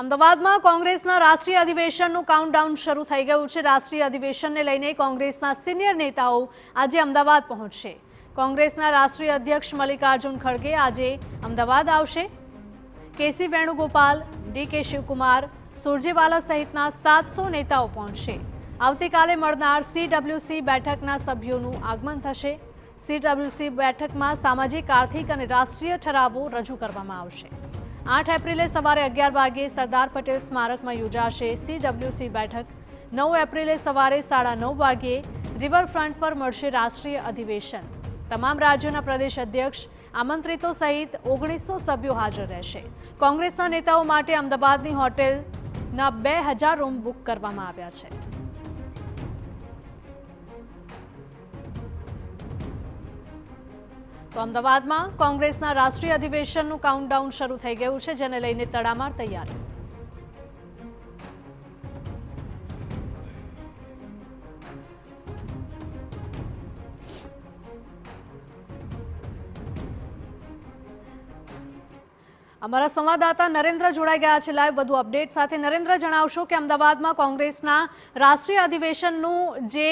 અમદાવાદમાં કોંગ્રેસના રાષ્ટ્રીય અધિવેશનનું કાઉન્ટડાઉન શરૂ થઈ ગયું છે। રાષ્ટ્રીય અધિવેશનને લઈને કોંગ્રેસના સિનિયર નેતાઓ આજે અમદાવાદ પહોંચશે। કોંગ્રેસના રાષ્ટ્રીય અધ્યક્ષ મલ્લિકાર્જુન ખડગે આજે અમદાવાદ આવશે। કેસી વેણુગોપાલ, ડીકે શિવકુમાર, સુરજેવાલા સહિતના 700 નેતાઓ પહોંચશે। આવતીકાલે મળનાર સીડબ્લ્યુસી બેઠકના સભ્યોનું આગમન થશે। સીડબ્લ્યુસી બેઠકમાં સામાજિક, આર્થિક અને રાષ્ટ્રીય ઠરાવો રજૂ કરવામાં આવશે। 8 એપ્રિલે સવારે 11 વાગે સરદાર પટેલ સ્મારકમાં યોજાશે સીડબ્લ્યુસી બેઠક। 9 એપ્રિલે સવારે 9:30 વાગે રિવરફ્રન્ટ પર મળશે રાષ્ટ્રીય અધિવેશન। તમામ રાજ્યોના પ્રદેશ અધ્યક્ષ, આમંત્રિતો સહિત 1900 સભ્યો હાજર રહેશે। કોંગ્રેસના નેતાઓ માટે અમદાવાદની હોટેલના 2000 રૂમ બુક કરવામાં આવ્યા છે। તો અમદાવાદમાં કોંગ્રેસના રાષ્ટ્રીય અધિવેશનનું કાઉન્ટડાઉન શરૂ થઈ ગયું છે, જેને લઈને તડામાર તૈયારી। અમારા સંવાદદાતા નરેન્દ્ર જોડાઈ ગયા છે લાઈવ વધુ અપડેટ સાથે। નરેન્દ્ર, જણાવશો કે અમદાવાદમાં કોંગ્રેસના રાષ્ટ્રીય અધિવેશનનું જે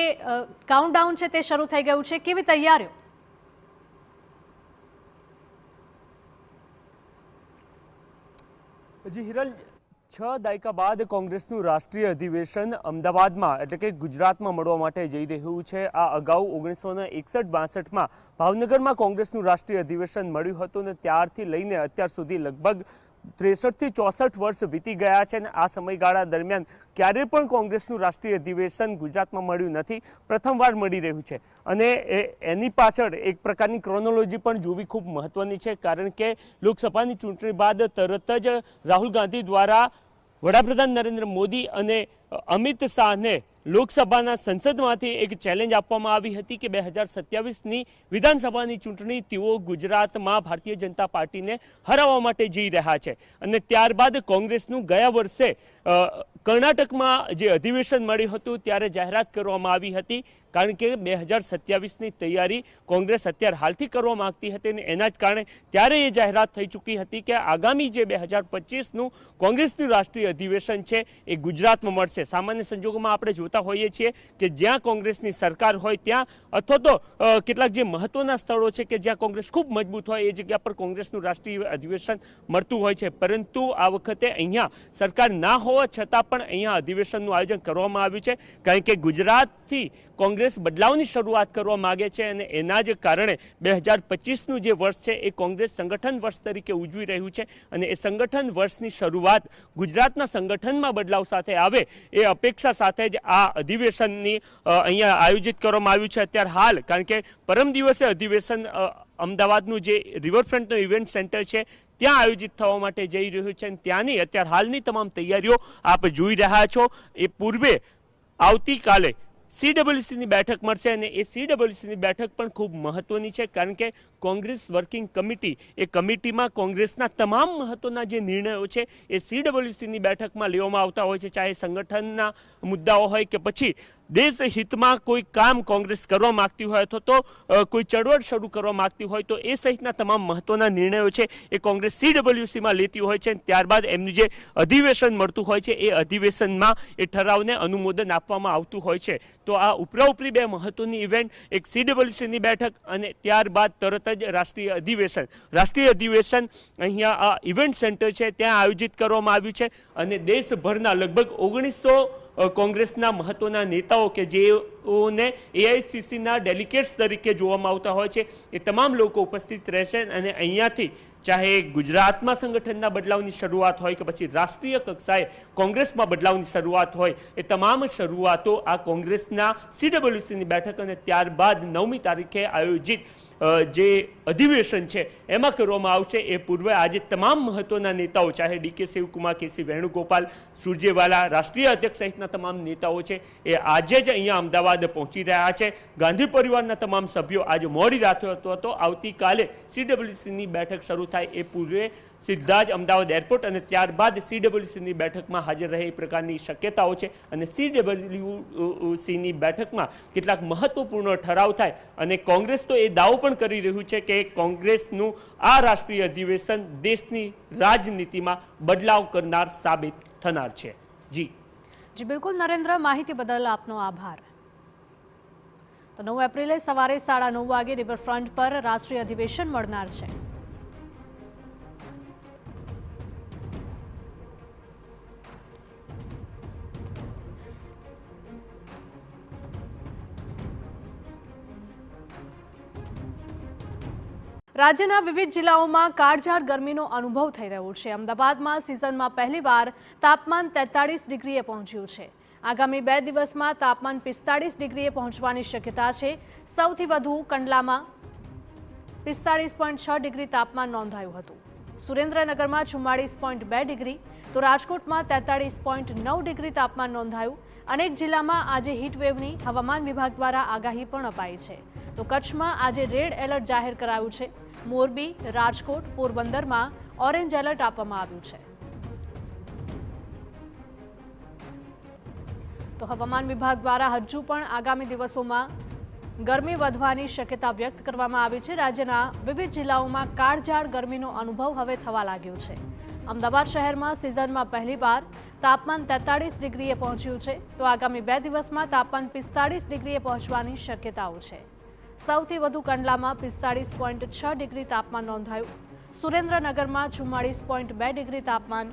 કાઉન્ટડાઉન છે તે શરૂ થઈ ગયું છે, કેવી તૈયારીઓ? જી હિરલ, 6 દાયકા બાદ કોંગ્રેસનું રાષ્ટ્રીય અધિવેશન અમદાવાદમાં એટલે કે ગુજરાતમાં મળવા માટે જઈ રહ્યું છે। આ અગાઉ 1961-62માં ભાવનગરમાં કોંગ્રેસનું રાષ્ટ્રીય અધિવેશન મળ્યું હતું અને ત્યારથી લઈને અત્યાર સુધી લગભગ 63 થી 64 વર્ષ વીતી ગયા છે અને આ સમયગાળા દરમિયાન ક્યારેય પણ કોંગ્રેસનું રાષ્ટ્રીય અધિવેશન ગુજરાતમાં મળ્યું નથી, પ્રથમવાર મળી રહ્યું છે। અને એની પાછળ એક પ્રકારની ક્રોનોલોજી પણ જોવી ખૂબ મહત્વની છે, કારણ કે લોકસભાની ચૂંટણી બાદ તરત જ રાહુલ ગાંધી દ્વારા વડાપ્રધાન નરેન્દ્ર મોદી અને અમિત શાહને લોકસભાના સંસદમાંથી એક ચેલેન્જ આપવામાં આવી હતી કે 2027ની વિધાનસભાની ચૂંટણી તેઓ ગુજરાતમાં ભારતીય જનતા પાર્ટીને હરાવવા માટે જઈ રહ્યા છે। અને ત્યારબાદ કોંગ્રેસનું ગયા વર્ષે કર્ણાટકમાં જે અધિવેશન મળ્યું હતું ત્યારે જાહેરાત કરવામાં આવી હતી, કારણ કે 2027ની તૈયારી કોંગ્રેસ અત્યારે હાલથી કરવા માંગતી હતી અને એના જ કારણે ત્યારે એ જાહેરાત થઈ ચૂકી હતી કે આગામી જે 2025નું કોંગ્રેસનું રાષ્ટ્રીય અધિવેશન છે એ ગુજરાતમાં મળશે। સામાન્ય સંજોગોમાં આપણે જોતા હોઈએ છીએ કે જ્યાં કોંગ્રેસની સરકાર હોય ત્યાં અથવા તો કેટલાક જે મહત્વના સ્થળો છે કે જ્યાં કોંગ્રેસ ખૂબ મજબૂત હોય એ જગ્યા પર કોંગ્રેસનું રાષ્ટ્રીય અધિવેશન મળતું હોય છે, પરંતુ આ વખતે અહીંયા સરકાર ના હોવા છતાં પણ અહીંયા અધિવેશનનું આયોજન કરવામાં આવ્યું છે, કારણ કે ગુજરાતથી કોંગ્રેસ બદલાવની શરૂઆત કરવા માગે છે અને એના જ કારણે 2025નું જે વર્ષ છે એ કોંગ્રેસ સંગઠન વર્ષ તરીકે ઉજવી રહ્યું છે અને એ સંગઠન વર્ષની શરૂઆત ગુજરાતના સંગઠનમાં બદલાવ સાથે આવે એ અપેક્ષા સાથે જ આ અધિવેશનની અહીંયા આયોજિત કરવામાં આવ્યું છે અત્યારે હાલ, કારણ કે પરમ દિવસે અધિવેશન અમદાવાદનું જે રિવરફ્રન્ટનું ઇવેન્ટ સેન્ટર છે ત્યાં આયોજિત થવા માટે જઈ રહ્યું છે અને ત્યાંની અત્યારે હાલની તમામ તૈયારીઓ આપ જોઈ રહ્યા છો। એ પૂર્વે આવતીકાલે સીડબ્લ્યુસીની બેઠક મળશે અને એ સીડબ્લ્યુસીની બેઠક પણ ખૂબ મહત્વની છે, કારણ કે કોંગ્રેસ વર્કિંગ કમિટી એ કમિટીમાં કોંગ્રેસના તમામ મહત્વના જે નિર્ણયો છે એ સીડબ્લ્યુસીની બેઠકમાં લેવામાં આવતા હોય છે, ચાહે સંગઠનના મુદ્દાઓ હોય કે પછી દેશ હિતમાં કોઈ કામ કોંગ્રેસ કરવા માંગતી હોય અથવા તો કોઈ ચળવળ શરૂ કરવા માંગતી હોય તો એ સહિતના તમામ મહત્વના નિર્ણયો છે એ કોંગ્રેસ સીડબ્લ્યુસીમાં લેતી હોય છે। ત્યારબાદ એમનું જે અધિવેશન મળતું હોય છે એ અધિવેશનમાં એ ઠરાવને અનુમોદન આપવામાં આવતું હોય છે। તો આ ઉપરાઉપરી બે મહત્વની ઇવેન્ટ, એક સીડબ્લ્યુસીની બેઠક અને ત્યારબાદ તરત જ રાષ્ટ્રીય અધિવેશન અહીંયા આ ઇવેન્ટ સેન્ટર છે ત્યાં આયોજિત કરવામાં આવ્યું છે અને દેશભરના લગભગ 1900 કોંગ્રેસના મહત્વના નેતાઓ કે જેઓને એઆઈસીસીના ડેલિગેટ્સ તરીકે જોવામાં આવતા હોય છે એ તમામ લોકો ઉપસ્થિત રહેશે અને અહીંયાથી ચાહે ગુજરાતમાં સંગઠનના બદલાવની શરૂઆત હોય કે પછી રાષ્ટ્રીય કક્ષાએ કોંગ્રેસમાં બદલાવની શરૂઆત હોય એ તમામ શરૂઆતો આ કોંગ્રેસના સીડબ્લ્યુસીની બેઠક અને ત્યારબાદ 9મી તારીખે આયોજિત જે અધિવેશન છે એમાં કરવામાં આવશે। એ પૂર્વે આજે તમામ મહત્વના નેતાઓ ચાહે ડીકે શિવકુમાર, કેસી વેણુગોપાલ, સુરજેવાલા, રાષ્ટ્રીય અધ્યક્ષ સહિતના તમામ નેતાઓ છે એ આજે જ અહીંયા અમદાવાદ પહોંચી રહ્યા છે। ગાંધી પરિવારના તમામ સભ્યો આજે મોડી રાત્રે હતો આવતીકાલે સીડબ્લ્યુસીની બેઠક શરૂ થાય એ પૂર્વે સીધા જ અમદાવાદ એરપોર્ટ અને ત્યારબાદ CWCની બેઠકમાં હાજર રહે એ પ્રકારની શક્યતાઓ છે અને CWCની બેઠકમાં કેટલાક મહત્વપૂર્ણ ઠરાવ થાય અને કોંગ્રેસ તો એ દાવો પણ કરી રહ્યું છે કે કોંગ્રેસનું આ રાષ્ટ્રીય અધિવેશન દેશની રાજનીતિમાં બદલાવ કરનાર સાબિત થનાર છે. જી બિલકુલ નરેન્દ્ર, માહિતી બદલ આપનો આભાર. તો 9 એપ્રિલે સવારે 9:30 વાગે રિવરફ્રન્ટ પર રાષ્ટ્રીય અધિવેશન મળનાર છે. રાજ્યના વિવિધ જિલ્લાઓમાં કાળઝાળ ગરમીનો અનુભવ થઈ રહ્યો છે. અમદાવાદમાં સિઝનમાં પહેલીવાર તાપમાન 43 ડિગ્રીએ પહોંચ્યું છે. આગામી 2 દિવસમાં તાપમાન 45 ડિગ્રીએ પહોંચવાની શક્યતા છે. સૌથી વધુ કંડલામાં 45.6 ડિગ્રી તાપમાન નોંધાયું હતું. સુરેન્દ્રનગરમાં 44.2 ડિગ્રી તો રાજકોટમાં 43.9 ડિગ્રી તાપમાન નોંધાયું. અનેક જિલ્લામાં આજે હીટવેવની હવામાન વિભાગ દ્વારા આગાહી પણ અપાઈ છે. તો કચ્છમાં આજે રેડ એલર્ટ જાહેર કરાયું છે. મોરબી, રાજકોટ, પોરબંદરમાં ઓરેન્જ એલર્ટ આપવામાં આવ્યું છે. તો હવામાન વિભાગ દ્વારા હજુ પણ આગામી દિવસોમાં ગરમી વધવાની શક્યતા વ્યક્ત કરવામાં આવી છે. રાજ્યના વિવિધ જિલ્લાઓમાં કાળઝાળ ગરમીનો અનુભવ હવે થવા લાગ્યો છે. અમદાવાદ શહેરમાં સિઝનમાં પહેલીવાર તાપમાન 43 ડિગ્રીએ પહોંચ્યું છે. તો આગામી 2 દિવસમાં તાપમાન 45 ડિગ્રીએ પહોંચવાની શક્યતાઓ છે. સૌથી વધુ કંડલામાં 45.6 ડિગ્રી તાપમાન નોંધાયું. સુરેન્દ્રનગરમાં 44.2 ડિગ્રી તાપમાન